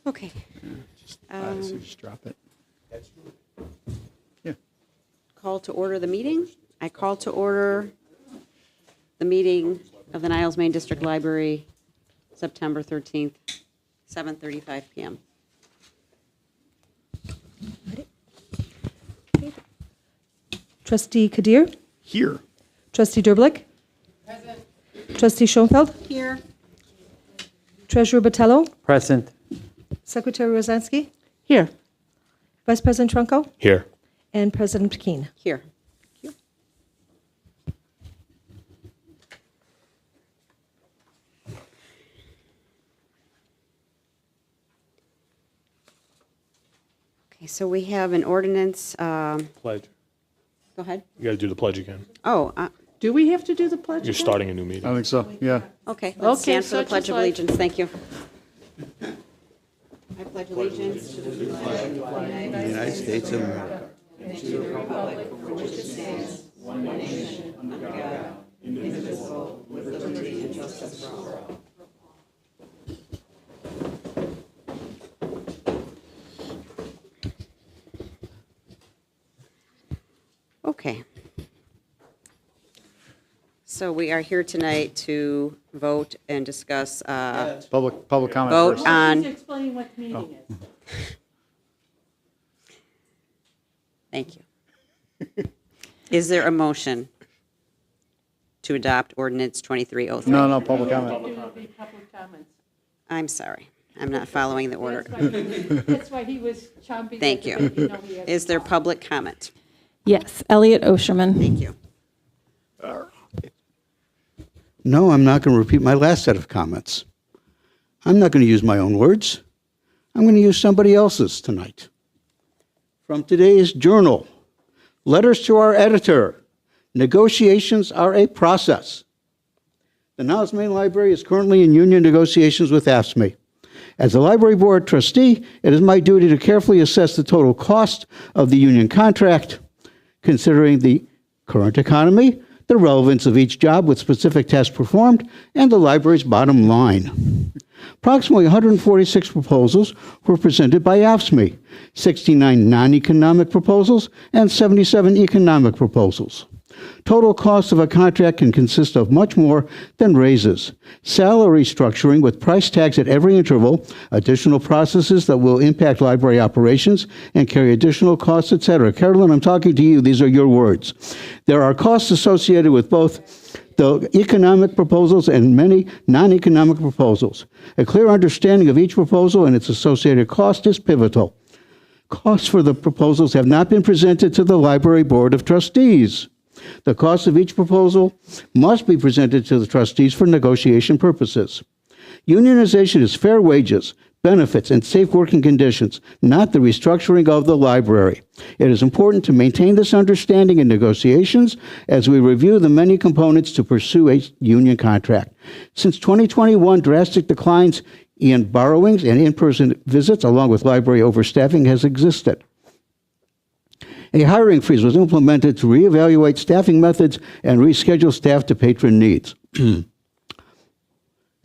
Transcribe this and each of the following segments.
Okay. Just drop it. Yeah. Call to order the meeting. I call to order the meeting of the Niles-Maine District Library, September 13th, 7:35 p.m. Trustee Kadir? Here. Trustee Derblick? Present. Trustee Schoenfeld? Here. Treasurer Botello? Present. Secretary Rosansky? Here. Vice President Trunko? Here. And President Pekine. Here. Okay, so we have an ordinance, Pledge. go ahead. You got to do the pledge again. Oh, Do we have to do the pledge? You're again? starting a new meeting. I think so, yeah. okay, let's Okay, stand for the such Pledge is of life. Allegiance. Thank you. I pledge allegiance to the flag United States of America. Okay. So we are here tonight to vote and discuss, Public comment vote first. on, Please explain what meeting is. thank you. Is there a motion to adopt ordinance 2303? No, public comment. Do the public comments. I'm sorry, I'm not following the order. That's why he was chomping. Thank at the bit. you. know he has Is to there talk. public comment? Yes, Elliot Osherman. Thank you. No, I'm not going to repeat my last set of comments. I'm not going to use my own words. I'm going to use somebody else's tonight. From today's journal, letters to our editor. Negotiations are a process. The Niles-Maine Library is currently in union negotiations with AFSCME. As a library board trustee, it is my duty to carefully assess the total cost of the union contract, considering the current economy, the relevance of each job with specific tasks performed, and the library's bottom line. Approximately 146 proposals were presented by AFSCME, 69 non-economic proposals, and 77 economic proposals. Total cost of a contract can consist of much more than raises, salary structuring with price tags at every interval, additional processes that will impact library operations and carry additional costs, etc. Carolyn, I'm talking to you. These are your words. There are costs associated with both the economic proposals and many non-economic proposals. A clear understanding of each proposal and its associated cost is pivotal. Costs for the proposals have not been presented to the Library Board of Trustees. The cost of each proposal must be presented to the trustees for negotiation purposes. Unionization is fair wages, benefits, and safe working conditions, not the restructuring of the library. It is important to maintain this understanding in negotiations as we review the many components to pursue a union contract. Since 2021, drastic declines in borrowings and in-person visits, along with library overstaffing, has existed. A hiring freeze was implemented to reevaluate staffing methods and reschedule staff to patron needs.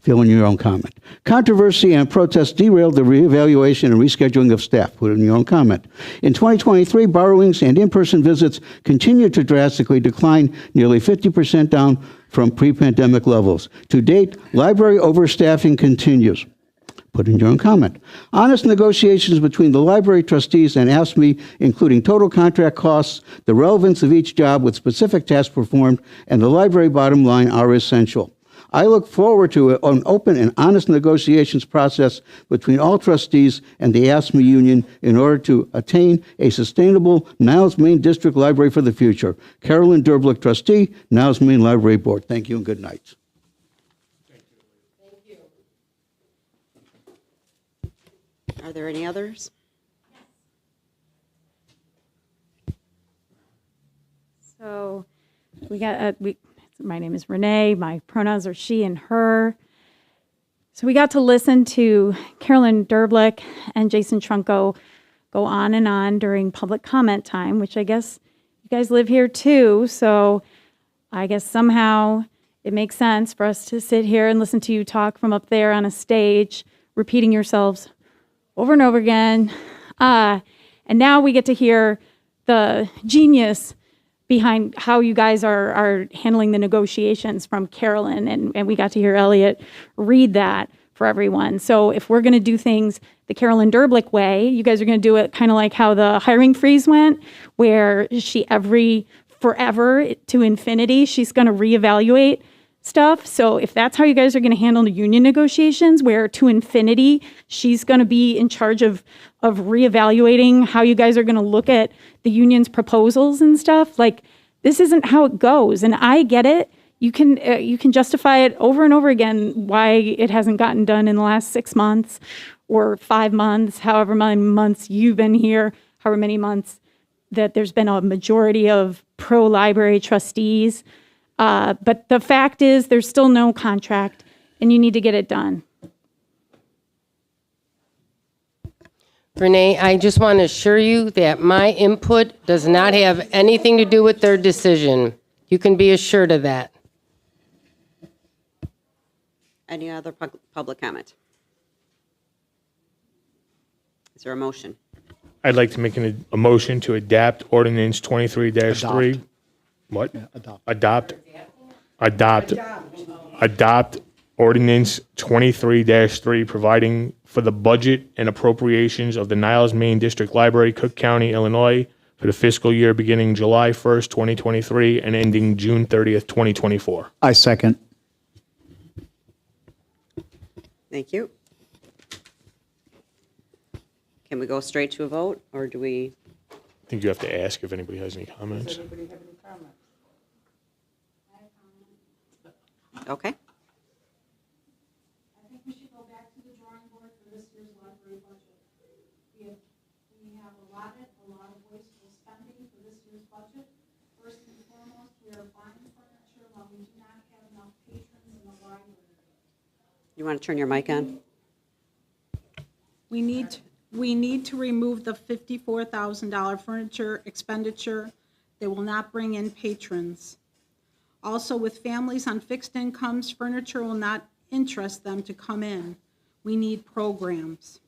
Fill in your own comment. Controversy and protests derailed the reevaluation and rescheduling of staff. Put in your own comment. In 2023, borrowings and in-person visits continued to drastically decline, nearly 50% down from pre-pandemic levels. To date, library overstaffing continues. Put in your own comment. Honest negotiations between the library trustees and AFSCME, including total contract costs, the relevance of each job with specific tasks performed, and the library bottom line are essential. I look forward to an open and honest negotiations process between all trustees and the AFSCME union in order to attain a sustainable Niles-Maine District Library for the future. Carolyn Derblick, trustee, Niles-Maine Library Board. Thank you and good night. Are there any others? So my name is Renee. My pronouns are she and her. So we got to listen to Carolyn Derblick and Jason Trunko go on and on during public comment time, which I guess you guys live here too. So I guess somehow it makes sense for us to sit here and listen to you talk from up there on a stage, repeating yourselves over and over again. And now we get to hear the genius behind how you guys are handling the negotiations from Carolyn, and we got to hear Elliot read that for everyone. So if we're going to do things the Carolyn Derblick way, you guys are going to do it kind of like how the hiring freeze went, where forever to infinity, she's going to reevaluate stuff. So if that's how you guys are going to handle the union negotiations, where to infinity, she's going to be in charge of reevaluating how you guys are going to look at the union's proposals and stuff, like this isn't how it goes. And I get it. You can justify it over and over again why it hasn't gotten done in the last 6 months or 5 months, however many months you've been here, however many months that there's been a majority of pro-library trustees. But the fact is there's still no contract and you need to get it done. Renee, I just want to assure you that my input does not have anything to do with their decision. You can be assured of that. Any other public comment? Is there a motion? I'd like to make a motion to adapt Ordinance 23-3. Adopt. What? Adopt. Adopt Ordinance 23-3, providing for the budget and appropriations of the Niles-Maine District Library, Cook County, Illinois, for the fiscal year beginning July 1st, 2023, and ending June 30th, 2024. I second. Thank you. Can we go straight to a vote, or do we? I think you have to ask if anybody has any comments. Does anybody have any comments? Okay. I think we should go back to the drawing board for this year's library budget. We have allotted a lot of wasteful spending for this year's budget. First and foremost, we are buying furniture while we do not have enough patrons in the library. You want to turn your mic on? We need to remove the $54,000 furniture expenditure that will not bring in patrons. Also, with families on fixed incomes, furniture will not interest them to come in. We need programs.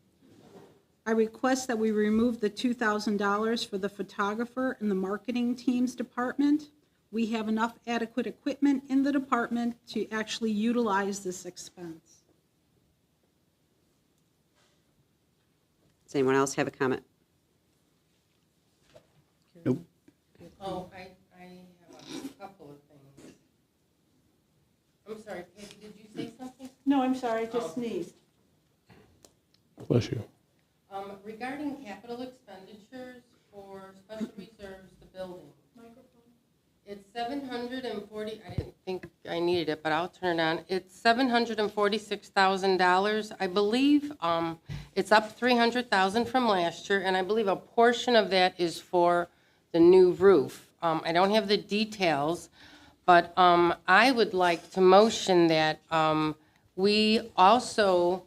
I request that we remove the $2,000 for the photographer and the marketing team's department. We have enough adequate equipment in the department to actually utilize this expense. Does anyone else have a comment? Nope. Oh, I have a couple of things. I'm sorry, Patty, did you say something? No, I'm sorry, I just sneezed. Bless you. Regarding capital expenditures for special reserves, the building. It's $740, I didn't think I needed it, but I'll turn it on. It's $746,000. I believe it's up $300,000 from last year, and I believe a portion of that is for the new roof. I don't have the details, but I would like to motion that we also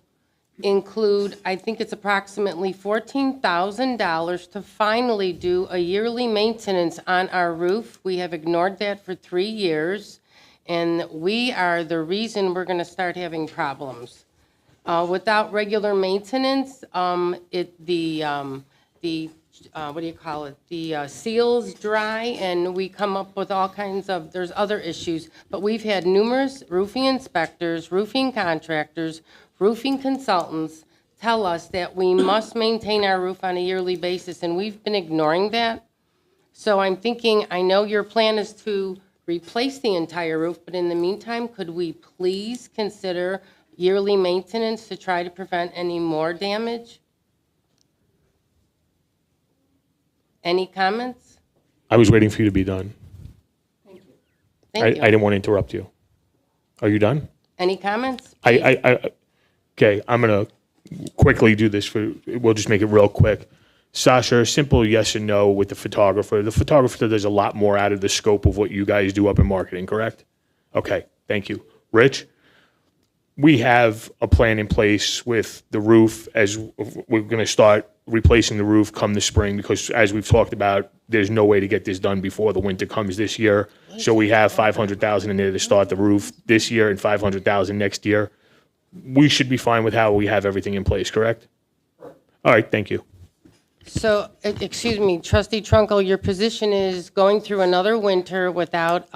include, I think it's approximately $14,000 to finally do a yearly maintenance on our roof. We have ignored that for 3 years, and we are the reason we're going to start having problems. Without regular maintenance, the seals dry, and we come up with all kinds of, there's other issues. But we've had numerous roofing inspectors, roofing contractors, roofing consultants tell us that we must maintain our roof on a yearly basis, and we've been ignoring that. So I'm thinking, I know your plan is to replace the entire roof, but in the meantime, could we please consider yearly maintenance to try to prevent any more damage? Any comments? I was waiting for you to be done. Thank you. I Thank you. didn't want to interrupt you. Are you done? Any comments? Okay, I'm going to quickly do this. We'll just make it real quick. Sasha, simple yes and no with the photographer. The photographer does a lot more out of the scope of what you guys do up in marketing, correct? Okay, thank you. Rich, we have a plan in place with the roof, as we're going to start replacing the roof come the spring, because as we've talked about, there's no way to get this done before the winter comes this year. So we have $500,000 in there to start the roof this year and $500,000 next year. We should be fine with how we have everything in place, correct? All right, thank you. So, excuse me, trustee Trunkel, your position is going through another winter without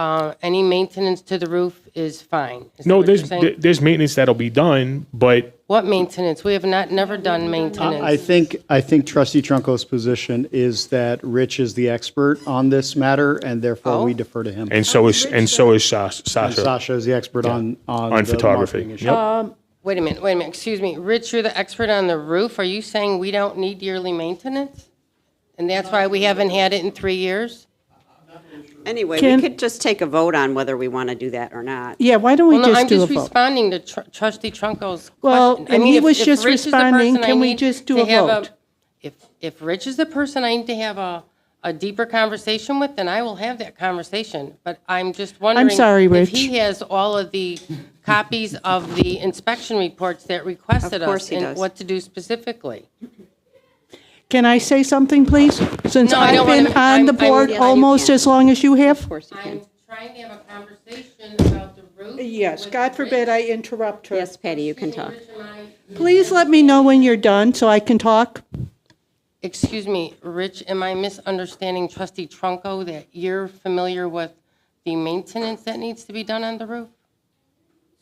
any maintenance to the roof is fine? Is that No, what you're saying? there's maintenance that'll be done, but What maintenance? We have never done maintenance. I think trustee Trunko's position is that Rich is the expert on this matter, and therefore we defer to him. and so is Sasha. And Sasha is the expert on the photography. marketing issue. Yep. Wait a minute, excuse me. Rich, you're the expert on the roof. Are you saying we don't need yearly maintenance? And that's why we haven't had it in 3 years? Anyway, we Can- could just take a vote on whether we want to do that or not. Yeah, why don't we Well, no, I'm just do a just vote? responding to trustee Trunkel's Well, question. I and mean, he if- was if just Rich is the responding, person I can we need just do to a have vote? If Rich is the person I need to have a deeper conversation with, then I will have that conversation. But I'm just wondering. sorry, If Rich. he has all of the copies of the inspection reports that requested Of course us he and does. what to do specifically. Can I say something, please? Since No, I I've don't been wanna- on the I'm- board Yes, you almost can. as long as you have? Of course you can. I'm trying to have a conversation about the roof. Yes, with God forbid I Rich. interrupt her. Yes, Patty, you can talk. Rich and I- Please let me know when you're done so I can talk. Excuse me, Rich, am I misunderstanding trustee Trunko that you're familiar with the maintenance that needs to be done on the roof?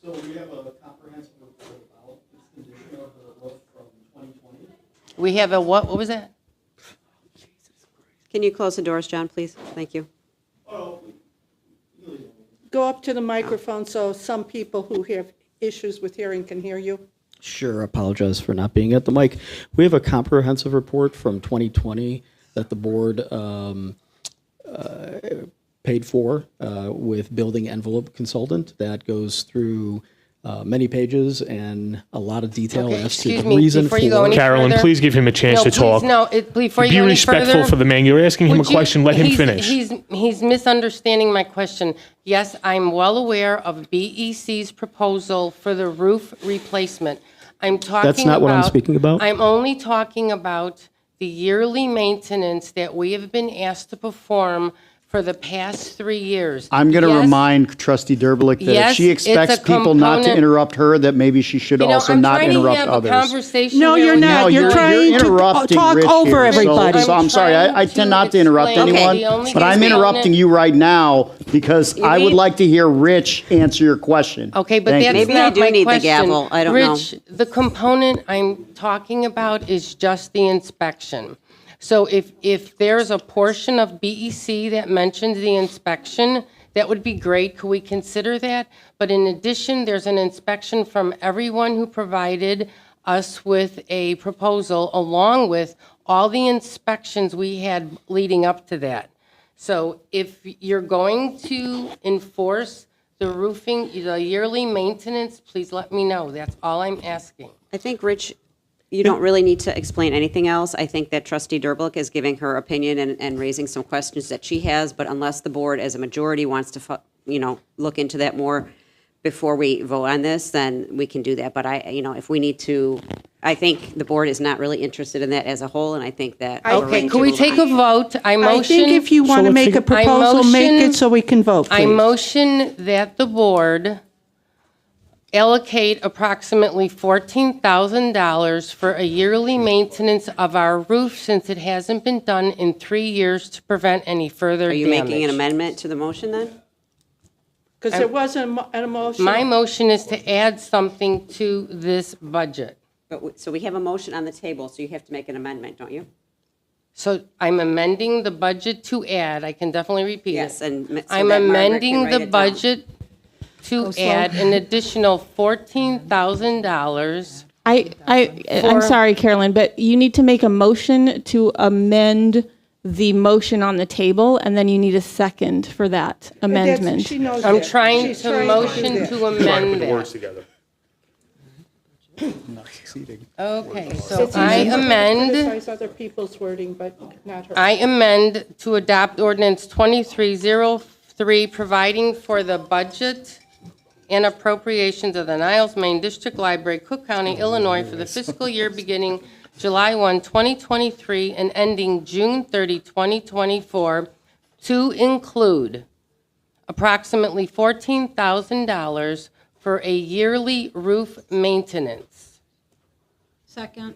So we have a comprehensive report about the condition of the roof from 2020. We have a what was that? Can you close the doors, John, please? Thank you. Go up to the microphone so some people who have issues with hearing can hear you. Sure, apologize for not being at the mic. We have a comprehensive report from 2020 that the board paid for with building envelope consultant that goes through many pages and a lot of detail Okay, as to excuse the me, reason before you go any Carolyn, further- please give him a chance to please, talk. No, before you Be go any respectful further. for the man. You're asking him a would you- question, let him he's- finish. He's misunderstanding my question. Yes, I'm well aware of BEC's proposal for the roof replacement. I'm talking That's not what I'm speaking about. I'm only talking about the yearly maintenance that we have been asked to perform for the past 3 years. I'm going to Yes, remind trustee Derbelik that if Yes, she it's a expects people not to component- interrupt her, that maybe she should you know, also I'm not trying interrupt to have others. a conversation. No, here you're with not. No, You're you're trying to interrupting talk Rich over here. everybody. So I'm sorry, I trying tend to not to interrupt explain- anyone, Okay, the only but I'm component- interrupting you right now because I would need- like to hear Rich answer your question. Okay, but Thank you. that's Maybe I not do my need the question. gavel. I don't know. Rich, the component I'm talking about is just the inspection. So if there's a portion of BEC that mentions the inspection, that would be great. Could we consider that? But in addition, there's an inspection from everyone who provided us with a proposal, along with all the inspections we had leading up to that. So if you're going to enforce the roofing, the yearly maintenance, please let me know. That's all I'm asking. I think, Rich, you don't really need to explain anything else. I think that trustee Derbelik is giving her opinion and raising some questions that she has, but unless the board as a majority wants to, look into that more before we vote on this, then we can do that. But if we need to, I think the board is not really interested in that as a whole, and I think that. we're Okay, ready could to we move take on. a vote? I I think if you want to let's make take a a- proposal, make motion- it so we can vote, I please. motion that the board allocate approximately $14,000 for a yearly maintenance of our roof since it hasn't been done in 3 years to prevent any further Are damage. you making an amendment to the motion then? Because there wasn't an emotion. My motion is to add something to this budget. So we have a motion on the table, so you have to make an amendment, don't you? So I'm amending the budget to add, I can definitely repeat it. Yes, and so I'm that Margaret can amending write the it down. budget to add an additional $14,000. I'm sorry, Carolyn, but you need to make a motion to amend the motion on the table, and then you need a second for that amendment. She knows I'm that. trying She's to trying motion do that. to Trying to amend put the words that. together. Not succeeding. Okay, so It's I easy to amend, criticize other people's wording, but not her. I amend to adopt ordinance 2303, providing for the budget and appropriations of the Niles-Maine District Library, Cook County, Illinois, for the fiscal year beginning July 1, 2023, and ending June 30, 2024, to include approximately $14,000 for a yearly roof maintenance. Second.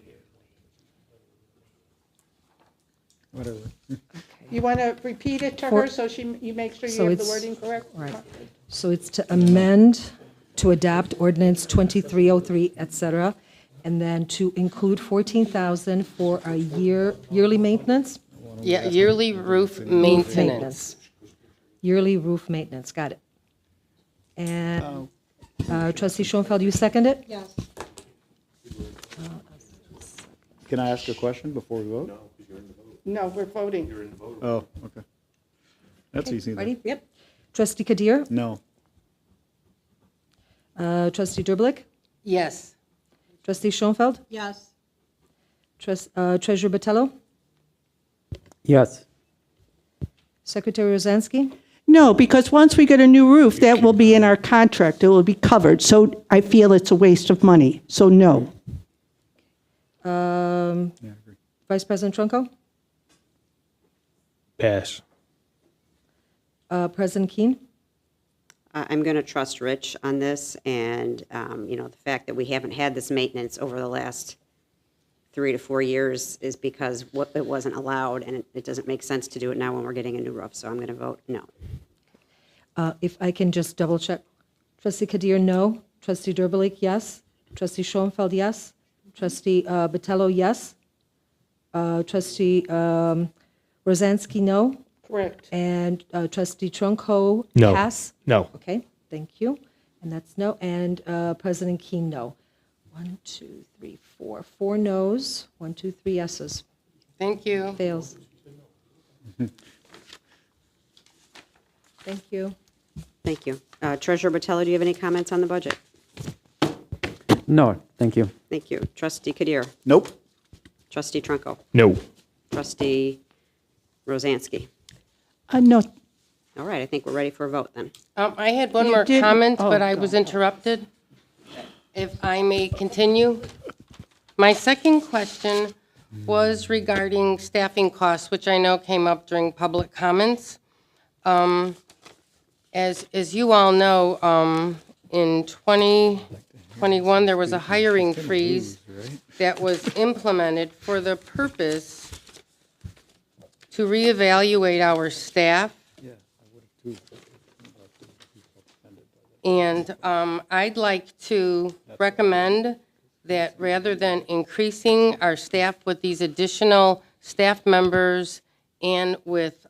Whatever. You want to repeat it to her so you make sure So you have the it's- wording correct? Right. So it's to amend, to adopt ordinance 2303, et cetera, and then to include 14,000 for a yearly maintenance? Yeah, yearly roof maintenance. Yearly roof maintenance, got it. And trustee Schoenfeld, you second it? Yes. Can I ask a question before we vote? No, we're voting. Oh, okay. That's easy then. Ready? Yep. Trustee Kadir? No. Trustee Derblick? Yes. Trustee Schoenfeld? Yes. Treasurer Botello? Yes. Secretary Rosansky? No, because once we get a new roof, that will be in our contract. It will be covered. So I feel it's a waste of money. So no. Vice President Trunco? Pass. President Keene? I'm going to trust Rich on this, and, the fact that we haven't had this maintenance over the last 3 to 4 years is because it wasn't allowed, and it doesn't make sense to do it now when we're getting a new roof, so I'm going to vote no. If I can just double check. Trustee Kadir, no. Trustee Derblick, yes. Trustee Schoenfeld, yes. Trustee Botello, yes. Trustee Rosansky, no. Correct. And Trustee Trunco, No. pass. No. Okay, thank you. And that's no. And President Keene, no. 1, 2, 3, 4. 4 noes. 1, 2, 3 yeses. Thank you. Fails. Thank you. Thank you. Treasurer Botello, do you have any comments on the budget? No, thank you. Thank you. Trustee Kadir? Nope. Trustee Trunco? No. Trustee Rosansky? No. All right, I think we're ready for a vote then. I had one You more did- comment, oh, but I go was ahead. interrupted. If I may continue. My second question was regarding staffing costs, which I know came up during public comments. As you all know, in 2021, there was a hiring freeze that was implemented for the purpose to reevaluate our staff. And I'd like to recommend that rather than increasing our staff with these additional staff members and with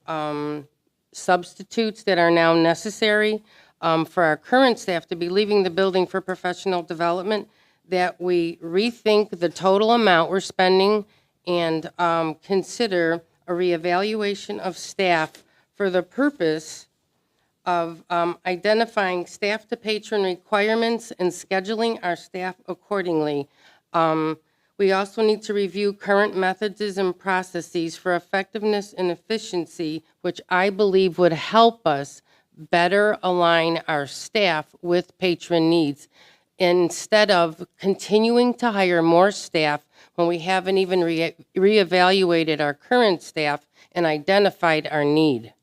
substitutes that are now necessary for our current staff to be leaving the building for professional development, that we rethink the total amount we're spending and consider a reevaluation of staff for the purpose of identifying staff to patron requirements and scheduling our staff accordingly. We also need to review current methods and processes for effectiveness and efficiency, which I believe would help us better align our staff with patron needs, instead of continuing to hire more staff when we haven't even reevaluated our current staff and identified our need.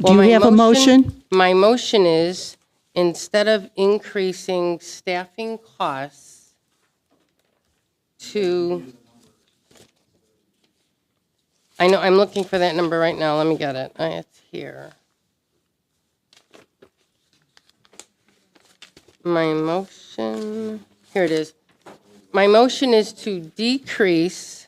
Do you have a motion? My motion is, instead of increasing staffing costs to, I know, I'm looking for that number right now. Let me get it. It's here. My motion, here it is. My motion is to decrease.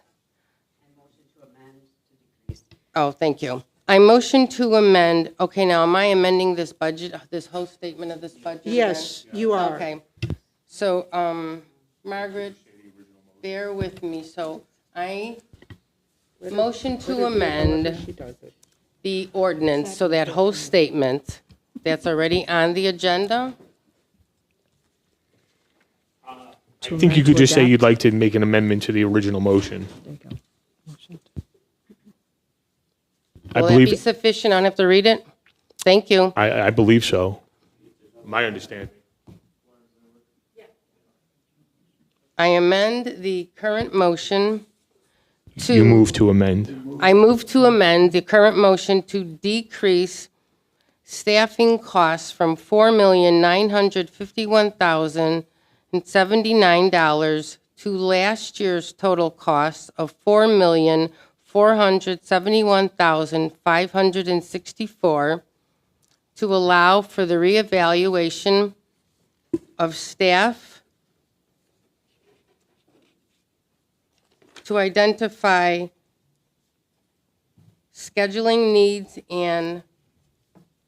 Oh, thank you. I motion to amend, okay, now, am I amending this budget, this whole statement of this budget? again? Yes, you are. Okay. So, Margaret, bear with me. So I motion to amend the ordinance, so that whole statement that's already on the agenda. I think you could just say you'd like to make an amendment to the original motion. There you go. Motion. I Will that be believe, sufficient? I don't have to read it? Thank you. I believe so. My understanding. I amend the current motion to. You move to amend. I move to amend the current motion to decrease staffing costs from $4,951,079 to last year's total cost of $4,471,564 to allow for the reevaluation of staff, to identify scheduling needs and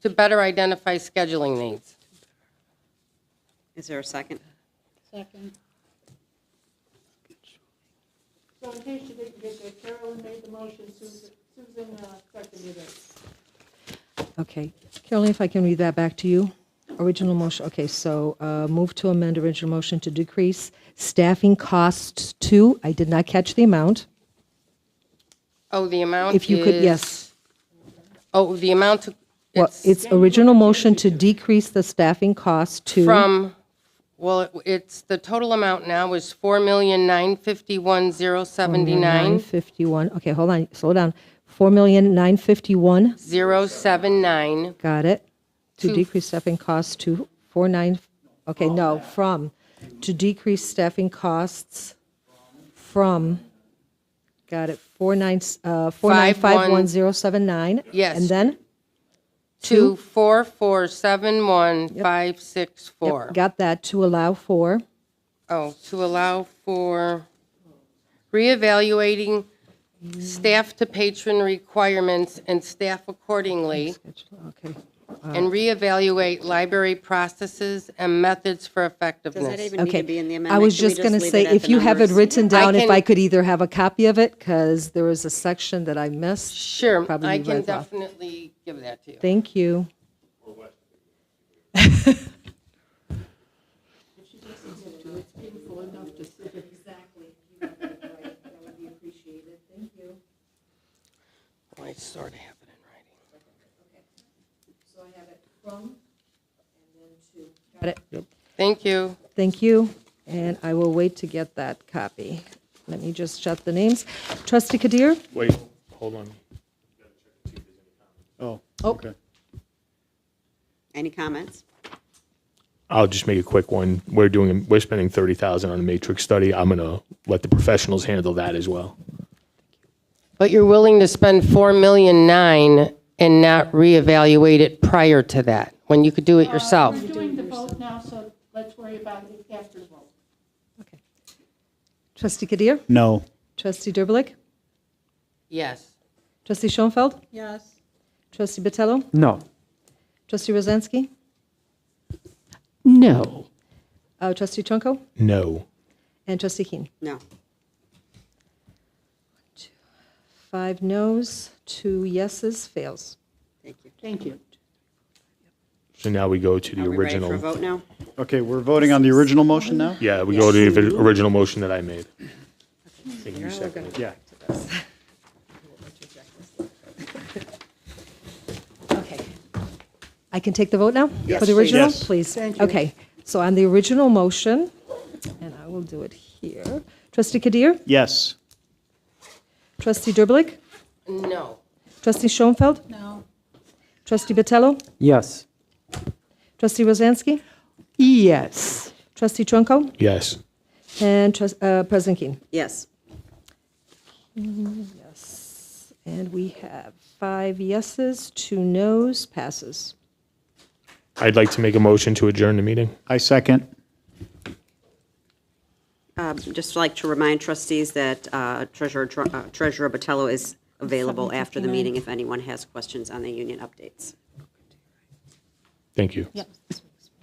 to better identify scheduling needs. Is there a second? Second. So in case you didn't get that, Carolyn made the motion, Susan seconded it. Okay. Carolyn, if I can read that back to you. Original motion, okay, so move to amend original motion to decrease staffing costs to, I did not catch the amount. Oh, the amount is... If you could, yes. Oh, the amount to... Well, it's original motion to decrease the staffing cost to. From, well, it's, the total amount now is $4,951,079. 951, okay, hold on, slow down. 4,951,000, 079. got it. To To- decrease staffing costs to 49, okay, no, from. To decrease staffing costs from, got it, 4,951,079. Yes. And then? To 4,471,564. Got that, to allow for. Oh, to allow for reevaluating staff to patron requirements and staff accordingly, Okay. and reevaluate library processes and methods for Does that effectiveness. even need Okay. to be in the amendment? I was Can we just going to leave say, it at if the you have it numbers? written down, if can- I could either have a copy of it, because there was a section that I missed. Sure, Probably I leave can that off. definitely give that to you. Thank you. Painful enough to sit exactly. That would be appreciated. Thank you. I sort of have it in writing. So I have it from, and then to. Got it. Thank you. Thank you, and I will wait to get that copy. Let me just jot the names. Trustee Kadir? Wait, hold on. Oh, Oh. okay. Any comments? I'll just make a quick one. We're spending 30,000 on a matrix study. I'm gonna let the professionals handle that as well. But you're willing to spend $4,000,009 and not reevaluate it prior to that, when you could do it yourself? We're doing the vote now, so let's worry about it after the vote. Okay. Trustee Kadir? No. Trustee Derbelik? Yes. Trustee Schoenfeld? Yes. Trustee Botello? No. Trustee Rozansky? No. Trustee Trunko? No. And Trustee Keen? No. 5 noes, 2 yeses, fails. Thank you. Thank you. So now we go to the Are we ready for a original. vote now? Okay, we're voting on the original motion now? Yeah, we go to the original motion that I made. I think you seconded. Yeah. Okay. I can take the vote now? Yes, For the please. original? Yes. Please. Thank you. Okay, so on the original motion, and I will do it here. Trustee Kadir? Yes. Trustee Derbelik? No. Trustee Schoenfeld? No. Trustee Botello? Yes. Trustee Rozansky? Yes. Trustee Trunko? Yes. And President Keen? Yes. Yes. And we have 5 yeses, 2 noes, passes. I'd like to make a motion to adjourn the meeting. I second. Just like to remind trustees that Treasurer Botello is available after the meeting if anyone has questions on the union updates. Thank you.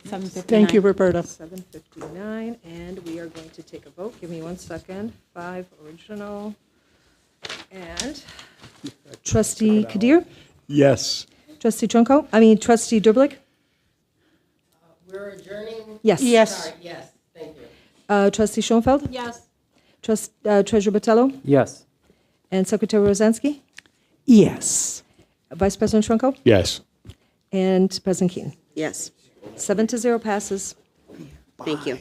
Thank you, Roberta. 7:59, and we are going to take a vote. Give me 1 second. 5 original. And Trustee Kadir? Yes. Trustee Trunko? Trustee Derbelik? We're adjourning? Yes. Yes. Sorry, yes, thank you. Trustee Schoenfeld? Yes. Treasurer Botello? Yes. And Secretary Rozansky? Yes. Vice President Trunko? Yes. And President Keen? Yes. 7-0 passes. Thank you.